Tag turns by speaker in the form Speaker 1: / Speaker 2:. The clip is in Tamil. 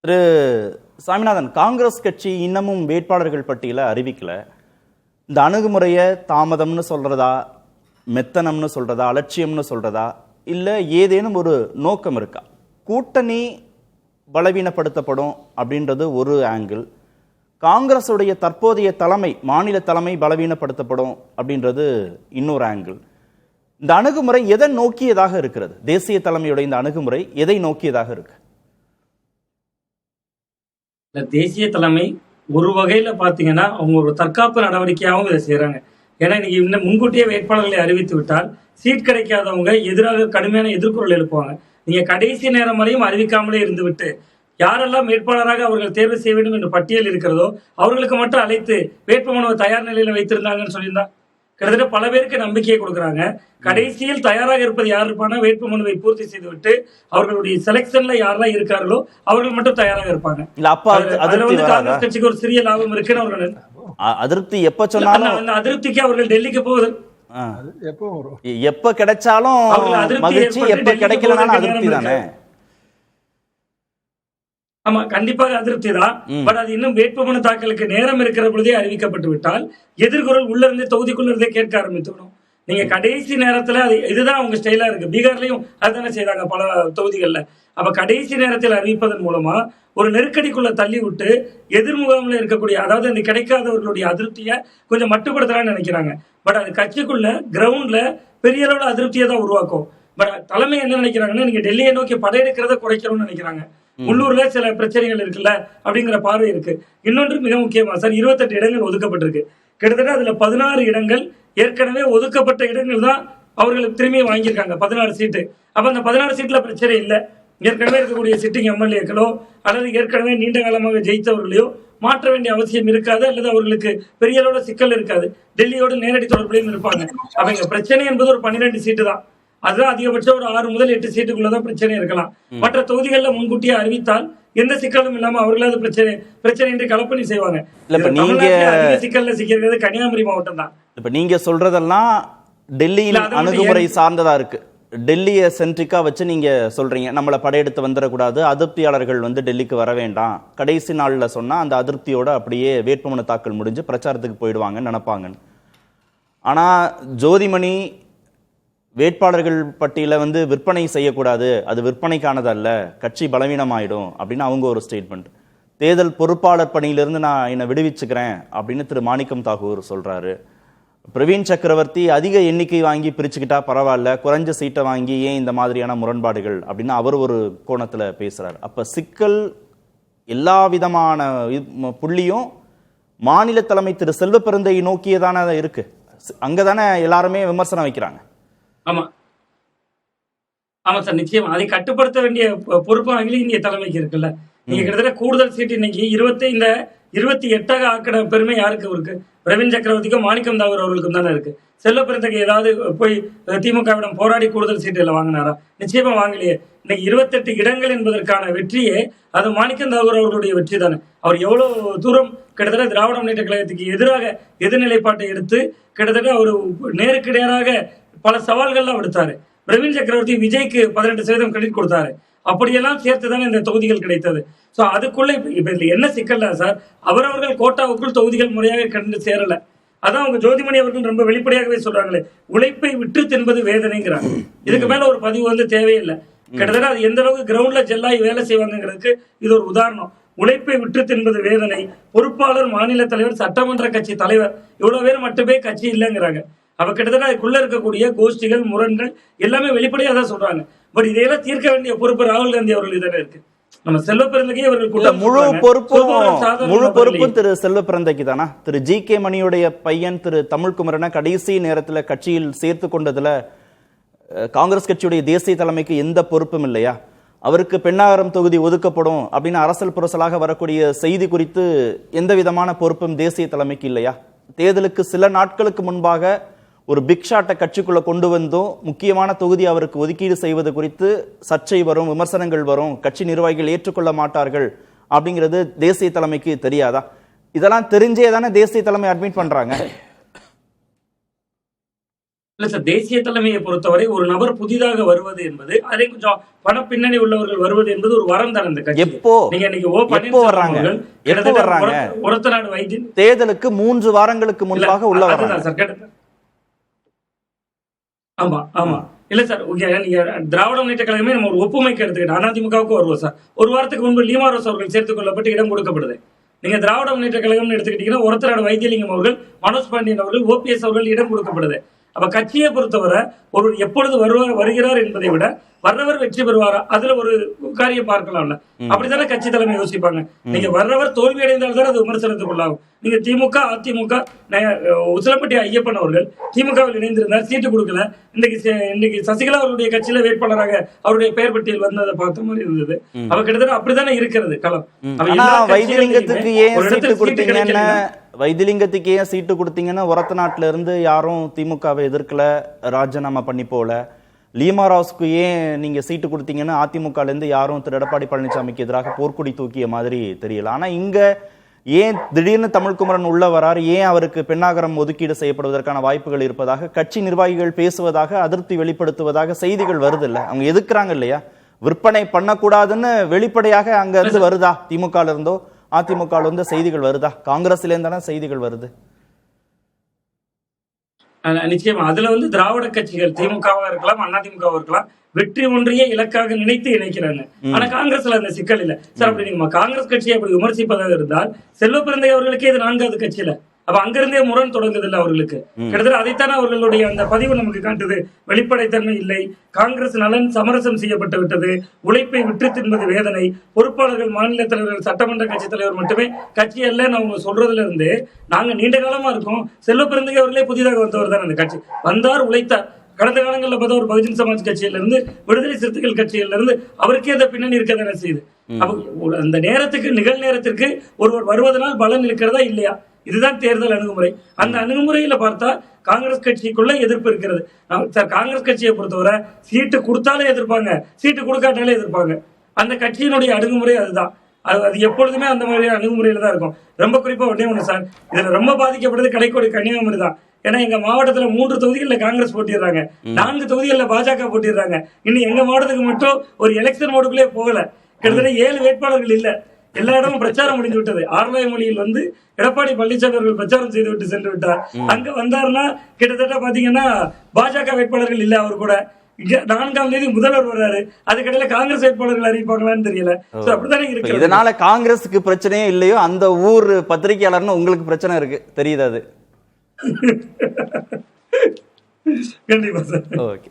Speaker 1: திரு சாமிநாதன், காங்கிரஸ் கட்சி இன்னமும் வேட்பாளர்கள் பட்டியலை அறிவிக்கல. இந்த அணுகுமுறையை தாமதம்னு சொல்றதா, மெத்தனம்னு சொல்றதா, அலட்சியம்னு சொல்றதா, இல்ல ஏதேனும் ஒரு நோக்கம் இருக்கா? கூட்டணி பலவீனப்படுத்தப்படும் அப்படின்றது ஒரு ஆங்கிள், காங்கிரஸுடைய தற்போதைய தலைமை, மாநில தலைமை பலவீனப்படுத்தப்படும் அப்படின்றது இன்னொரு ஆங்கிள். இந்த அணுகுமுறை எதை நோக்கியதாக இருக்கிறது? தேசிய தலைமையுடைய இந்த அணுகுமுறை எதை நோக்கியதாக இருக்கு?
Speaker 2: தேசிய தலைமை ஒரு வகையில பாத்தீங்கன்னா அவங்க ஒரு தற்காப்பு நடவடிக்கையாகவும் இதை செய்யறாங்க. ஏன்னா இன்னைக்கு இன்னும் முன்கூட்டியே வேட்பாளர்களை அறிவித்து விட்டால் சீட் கிடைக்காதவங்க எதிராக கடுமையான எதிர்குரல் எழுப்புவாங்க. நீங்க கடைசி நேரம் வரையும் அறிவிக்காமலே இருந்து விட்டு யாரெல்லாம் வேட்பாளராக அவர்கள் தேர்வு செய்ய வேண்டும் என்று பட்டியல் இருக்கிறதோ அவர்களுக்கு மட்டும் அழைத்து வேட்புமனுவை தயார் நிலையில வைத்திருந்தாங்கன்னு சொல்லியிருந்தா கிட்டத்தட்ட பல பேருக்கு நம்பிக்கையை கொடுக்குறாங்க. கடைசியில் தயாராக இருப்பது யார் இருப்பானா, வேட்புமனுவை பூர்த்தி செய்து விட்டு அவர்களுடைய செலக்ஷன்ல யாரெல்லாம் இருக்கார்களோ அவர்கள் மட்டும் தயாராக இருப்பாங்க. அதுல வந்து காங்கிரஸ் கட்சிக்கு ஒரு சிறிய லாபம் இருக்குன்னு அவர்கள்
Speaker 1: அதிருப்தி எப்ப சொன்னாலும்
Speaker 2: அந்த அதிருப்திக்கு அவர்கள் டெல்லிக்கு போகுது.
Speaker 1: எப்ப கிடைச்சாலும் மகிழ்ச்சி, எப்ப கிடைக்கலனாலும் அதிருப்தி தானே.
Speaker 2: ஆமா, கண்டிப்பாக அதிருப்தி தான். பட் அது இன்னும் வேட்புமனு தாக்கலுக்கு நேரம் இருக்கிற பொழுதே அறிவிக்கப்பட்டு விட்டால் எதிர்குரல் உள்ள இருந்தே தொகுதிக்குள்ள இருந்தே கேட்க ஆரம்பித்துவிடும். நீங்க கடைசி நேரத்துல அது இதுதான் அவங்க ஸ்டைலா இருக்கு. பீகார்லயும் அதுதானே செய்யறாங்க பல தொகுதிகள்ல. அப்ப கடைசி நேரத்தில் அறிவிப்பதன் மூலமா ஒரு நெருக்கடிக்குள்ள தள்ளி விட்டு எதிர்முகாமில் இருக்கக்கூடிய, அதாவது அந்த கிடைக்காதவர்களுடைய அதிருப்தியை கொஞ்சம் மட்டுப்படுத்தலாம்னு நினைக்கிறாங்க. பட் அது கட்சிக்குள்ள கிரவுண்ட்ல பெரிய அளவுல அதிருப்தியை தான் உருவாக்கும். பட் தலைமை என்ன நினைக்கிறாங்கன்னா, நீங்க டெல்லியை நோக்கி படையெடுக்கிறத குறைக்கணும்னு நினைக்கிறாங்க. உள்ளூர்ல சில பிரச்சனைகள் இருக்குல்ல அப்படிங்கிற பார்வை இருக்கு. இன்னொன்று மிக முக்கியமா சார், 28 இடங்கள் ஒதுக்கப்பட்டிருக்கு. கிட்டத்தட்ட அதுல 16 இடங்கள் ஏற்கனவே ஒதுக்கப்பட்ட இடங்கள் தான் அவர்களுக்கு திரும்பி வாங்கியிருக்காங்க, 16 சீட்டு. அப்ப அந்த 16 சீட்ல பிரச்சனை இல்லை. ஏற்கனவே இருக்கக்கூடிய சிட்டிங் எம்எல்ஏக்களோ அல்லது ஏற்கனவே நீண்ட காலமாக ஜெயித்தவர்களையோ மாற்ற வேண்டிய அவசியம் இருக்காது, அல்லது அவர்களுக்கு பெரிய அளவுல சிக்கல் இருக்காது. டெல்லியோட நேரடி தொடர்புலையும் இருப்பாங்க. அவங்க பிரச்சனை என்பது ஒரு 12 சீட்டு தான். அதுதான் அதிகபட்சம் ஒரு 6 முதல் 8 சீட்டுக்குள்ளதான் பிரச்சனை இருக்கலாம். மற்ற தொகுதிகளில் முன்கூட்டியே அறிவித்தால் எந்த சிக்கலும் இல்லாம அவர்களாவது பிரச்சனை கலப்பணி செய்வாங்க. சிக்கல்ல சிக்கிறது கன்னியாகுமரி மாவட்டம் தான்.
Speaker 1: இப்ப நீங்க சொல்றதெல்லாம் டெல்லியில் அணுகுமுறை சார்ந்ததா இருக்கு. டெல்லியை சென்ட்ரிக்கா வச்சு நீங்க சொல்றீங்க, நம்மளை படையெடுத்து வந்துடக்கூடாது, அதிருப்தியாளர்கள் வந்து டெல்லிக்கு வர வேண்டாம், கடைசி நாள்ல சொன்னா அந்த அதிருப்தியோட அப்படியே வேட்புமனு தாக்கல் முடிஞ்சு பிரச்சாரத்துக்கு போயிடுவாங்கன்னு நினைப்பாங்கன்னு. ஆனா ஜோதிமணி வேட்பாளர்கள் பட்டியல வந்து விற்பனை செய்யக்கூடாது, அது விற்பனைக்கானது அல்ல, கட்சி பலவீனமாயிடும் அப்படின்னு அவங்க ஒரு ஸ்டேட்மெண்ட். தேர்தல் பொறுப்பாளர் பணியிலிருந்து நான் என்னை விடுவிச்சுக்கிறேன் அப்படின்னு திரு மாணிக்கம் தாகூர் சொல்றாரு. பிரவீன் சக்கரவர்த்தி அதிக எண்ணிக்கை வாங்கி பிரிச்சுக்கிட்டா பரவாயில்ல, குறைஞ்ச சீட்டை வாங்கி ஏன் இந்த மாதிரியான முரண்பாடுகள் அப்படின்னு அவர் ஒரு கோணத்துல பேசுறாரு. அப்ப சிக்கல் எல்லா விதமான புள்ளியும் மாநில தலைமை திரு செல்வ பெருந்தையை நோக்கியதான இருக்கு. அங்கதானே எல்லாருமே விமர்சனம் வைக்கிறாங்க.
Speaker 2: ஆமா ஆமா சார், நிச்சயமா அதை கட்டுப்படுத்த வேண்டிய பொறுப்பு அகில இந்திய தலைமைக்கு இருக்குல்ல. நீங்க கிட்டத்தட்ட கூடுதல் சீட்டு இன்னைக்கு 28 ஆக்கின பெருமை யாருக்கு இருக்கு? பிரவீன் சக்கரவர்த்திக்கும் மாணிக்கம் தாகூர் அவர்களுக்கும் தானே இருக்கு. செல்வ பெருந்தகை ஏதாவது போய் திமுகவிடம் போராடி கூடுதல் சீட்டுல வாங்கினாரா? நிச்சயமா வாங்கலையே. இன்னைக்கு 28 இடங்கள் என்பதற்கான வெற்றியே அது மாணிக்கம் தாகூர் அவர்களுடைய வெற்றி தானே. அவர் எவ்வளவு தூரம் கிட்டத்தட்ட திராவிட முன்னேற்ற கழகத்துக்கு எதிராக எதிர்நிலைப்பாட்டை எடுத்து கிட்டத்தட்ட ஒரு நேருக்கு நேராக பல சவால்கள்லாம் விடுத்தாரு. பிரவீன் சக்கரவர்த்தி விஜய்க்கு 18% கிரெடிட் கொடுத்தாரு. அப்படியெல்லாம் சேர்த்துதானே இந்த தொகுதிகள் கிடைத்தது. சோ அதுக்குள்ள இப்ப இதுல என்ன சிக்கல்ல சார், அவரவர்கள் கோட்டாவுக்குள் தொகுதிகள் முறையாக கண்டு சேரல. அதான் அவங்க ஜோதிமணி அவர்கள் ரொம்ப வெளிப்படையாகவே சொல்றாங்களே, உழைப்பை விட்டு தின்பது வேதனைங்கிறாங்க. இதுக்கு மேல ஒரு பதிவு வந்து தேவையில்லை. கிட்டத்தட்ட அது எந்த அளவுக்கு கிரவுண்ட்ல ஜெல்லாகி வேலை செய்வாங்கிறதுக்கு இது ஒரு உதாரணம். உழைப்பை விட்டு தின்பது வேதனை. பொறுப்பாளர், மாநில தலைவர், சட்டமன்ற கட்சி தலைவர், இவ்வளவு பேர் மட்டுமே கட்சி இல்லைங்கிறாங்க. அவ கிட்டத்தட்ட அதுக்குள்ள இருக்கக்கூடிய கோஷ்டிகள், முரண்கள் எல்லாமே வெளிப்படையா தான் சொல்றாங்க. பட் இதையெல்லாம் தீர்க்க வேண்டிய பொறுப்பு ராகுல் காந்தி அவர்கள் தானே இருக்கு. நம்ம செல்வ பிறந்தகை அவர்கள்
Speaker 1: முழு பொறுப்பும் திரு செல்வ பிறந்தகைக்கு தானா? திரு ஜி.கே. மணியுடைய பையன் திரு தமிழ்குமரனை கடைசி நேரத்துல கட்சியில் சேர்த்து கொண்டதுல காங்கிரஸ் கட்சியுடைய தேசிய தலைமைக்கு எந்த பொறுப்பும் இல்லையா? அவருக்கு பெண்ணாகரம் தொகுதி ஒதுக்கப்படும் அப்படின்னு அரசல் புரசலாக வரக்கூடிய செய்தி குறித்து எந்த விதமான பொறுப்பும் தேசிய தலைமைக்கு இல்லையா? தேர்தலுக்கு சில நாட்களுக்கு முன்பாக ஒரு பிக் ஷாட்டை கட்சிக்குள்ள கொண்டு வந்தும் முக்கியமான தொகுதி அவருக்கு ஒதுக்கீடு செய்வது குறித்து சர்ச்சை வரும், விமர்சனங்கள் வரும், கட்சி நிர்வாகிகள் ஏற்றுக்கொள்ள மாட்டார்கள் அப்படிங்கிறது தேசிய தலைமைக்கு தெரியாதா? இதெல்லாம் தெரிஞ்சே தானே தேசிய தலைமை அட்மிட் பண்றாங்க.
Speaker 2: இல்ல சார், தேசிய தலைமையை பொறுத்தவரை ஒரு நபர் புதிதாக வருவது என்பது அதே கொஞ்சம் பண பின்னணி உள்ளவர்கள் வருவது என்பது ஒரு வரம் தான் இந்த கட்சி.
Speaker 1: எப்போ
Speaker 2: நீங்க இன்னைக்கு ஓ
Speaker 1: எப்போ வர்றாங்க எப்போ வர்றாங்க
Speaker 2: ஒருத்த நாடு வைத்தியம்
Speaker 1: தேர்தலுக்கு 3 வாரங்களுக்கு முன்பாக உள்ள வர்றாங்க
Speaker 2: சார். ஆமா ஆமா இல்ல சார், நீங்க திராவிட முன்னேற்ற கழகமே நம்ம ஒரு ஒப்புமைக்கு எடுத்துக்கிட்டு அதிமுகவுக்கு வருவோம் சார். ஒரு வாரத்துக்கு முன்பு லீமா ரோஸ் அவர்கள் சேர்த்துக் கொள்ளப்பட்டு இடம் கொடுக்கப்படுது. நீங்க திராவிட முன்னேற்ற கழகம்னு எடுத்துக்கிட்டீங்கன்னா ஒருத்தராடு வைத்தியலிங்கம் அவர்கள், மனோஜ் பாண்டியன் அவர்கள், ஓபிஎஸ் அவர்கள் இடம் கொடுக்கப்படுது. அப்ப கட்சியை பொறுத்தவரை ஒரு எப்பொழுது வருகிறார் என்பதை விட வர்றவர் வெற்றி பெறுவாரா, அதுல ஒரு காரியம் பார்க்கலாம்ல. அப்படித்தானே கட்சி தலைமை யோசிப்பாங்க. நீங்க வர்றவர் தோல்வி அடைந்தால்தான் அது விமர்சனத்துக்குள்ளாகும். நீங்க திமுக அதிமுக உசிலம்பட்டி ஐயப்பன் அவர்கள் திமுகவில் இணைந்திருந்தார், சீட்டு கொடுக்கல. இன்னைக்கு சசிகலா அவருடைய கட்சியில வேட்பாளராக அவருடைய பெயர் பட்டியல் வந்ததை பார்த்த மாதிரி இருந்தது. அவ கிட்டத்தட்ட அப்படித்தானே இருக்கிறது களம்.
Speaker 1: வைத்திலிங்கத்துக்கு ஏன் சீட்டு கொடுத்தீங்கன்னா வைத்திலிங்கத்துக்கு ஏன் சீட்டு கொடுத்தீங்கன்னா ஒரத்த நாட்டுல இருந்து யாரும் திமுகவை எதிர்க்கல, ராஜினாமா பண்ணி போல. லீமா ராவுஸ்க்கு ஏன் நீங்க சீட்டு கொடுத்தீங்கன்னா அதிமுகல இருந்து யாரும் திரு எடப்பாடி பழனிசாமிக்கு எதிராக போர்க்குடி தூக்கிய மாதிரி தெரியல. ஆனா இங்க ஏன் திடீர்னு தமிழ்குமரன் உள்ள வராரு, ஏன் அவருக்கு பெண்ணாகரம் ஒதுக்கீடு செய்யப்படுவதற்கான வாய்ப்புகள் இருப்பதாக கட்சி நிர்வாகிகள் பேசுவதாக, அதிருப்தி வெளிப்படுத்துவதாக செய்திகள் வருது இல்ல? அவங்க எதுக்குறாங்க இல்லையா? விற்பனை பண்ணக்கூடாதுன்னு வெளிப்படையாக அங்க இருந்து வருதா? திமுக இருந்தோ அதிமுக இருந்த செய்திகள் வருதா? காங்கிரஸ்ல இருந்தானே செய்திகள் வருது.
Speaker 2: நிச்சயமா அதுல திராவிட கட்சிகள் திமுகவா இருக்கலாம், அதிமுகவா இருக்கலாம், வெற்றி ஒன்றையே இலக்காக நினைத்து இணைக்கிறாங்க. ஆனா காங்கிரஸ்ல அந்த சிக்கல் இல்ல சார். அப்படி நீங்க காங்கிரஸ் கட்சியை அப்படி விமர்சிப்பதாக இருந்தால் செல்வ பிறந்தை அவர்களுக்கே இது 4வது கட்சியில. அப்ப அங்கிருந்தே முரண் தொடங்குது இல்ல அவர்களுக்கு. கிட்டத்தட்ட அதைத்தானே அவர்களுடைய அந்த பதிவு நமக்கு காட்டுது. வெளிப்படைத்தன்மை இல்லை, காங்கிரஸ் நலன் சமரசம் செய்யப்பட்டு விட்டது, உழைப்பை விற்று தின்பது வேதனை, பொறுப்பாளர்கள் மாநில தலைவர்கள் சட்டமன்ற கட்சி தலைவர் மட்டுமே கட்சி அல்ல அவங்க சொல்றதுல இருந்து நாங்க நீண்ட காலமா இருக்கோம். செல்வ பிறந்தகை அவர்களே புதிதாக வந்தவர் தான் அந்த கட்சி. வந்தார், உழைத்தார். கடந்த காலங்களில் பார்த்தா ஒரு பகுஜன் சமாஜ் கட்சியில இருந்து, விடுதலை சிறுத்தைகள் கட்சியில இருந்து அவருக்கே அந்த பின்னணி இருக்கதானே செய்யுது. அந்த நேரத்துக்கு நிகழ்நேரத்திற்கு ஒருவர் வருவதனால் பலன் இருக்கிறதா இல்லையா? இதுதான் தேர்தல் அணுகுமுறை. அந்த அணுகுமுறையில பார்த்தா காங்கிரஸ் கட்சிக்குள்ள எதிர்ப்பு இருக்கிறது. காங்கிரஸ் கட்சியை பொறுத்தவரை சீட்டு கொடுத்தாலே எதிர்ப்பாங்க, சீட்டு கொடுக்காட்டாலே எதிர்ப்பாங்க. அந்த கட்சியினுடைய அணுகுமுறை அதுதான். அது எப்பொழுதுமே அந்த மாதிரியான அணுகுமுறையில தான் இருக்கும். ரொம்ப குறிப்பா ஒண்ணு சார், இதுல ரொம்ப பாதிக்கப்படுறது கடைக்கோடி கன்னியாகுமரி தான். ஏன்னா எங்க மாவட்டத்துல 3 தொகுதிகளில் காங்கிரஸ் போட்டிடுறாங்க, 4 தொகுதிகளில் பாஜக போட்டிடுறாங்க. இன்னும் எங்க மாவட்டத்துக்கு மட்டும் ஒரு எலெக்ஷன் மோடுக்குள்ளே போகல. கிட்டத்தட்ட 7 வேட்பாளர்கள் இல்ல. எல்லா இடமும் பிரச்சாரம் முடிஞ்சு விட்டது. ஆர்லாய்மொழியில் எடப்பாடி பழனிசாமி அவர்கள் பிரச்சாரம் செய்து விட்டு சென்று விட்டார். அங்க வந்தாருன்னா கிட்டத்தட்ட பாத்தீங்கன்னா பாஜக வேட்பாளர்கள் இல்ல. அவர் கூட 4ஆம் தேதி முதல்வர் வர்றாரு, அதுக்கிடையில காங்கிரஸ் வேட்பாளர்கள் அறிவிப்பாங்களான்னு தெரியல. அப்படித்தானே இருக்கு.
Speaker 1: இதனால காங்கிரஸுக்கு பிரச்சனையே இல்லையோ அந்த ஊர் பத்திரிகையாளர்னு உங்களுக்கு பிரச்சனை இருக்கு தெரியுது. அது
Speaker 2: கண்டிப்பா சார்.
Speaker 1: ஓகே.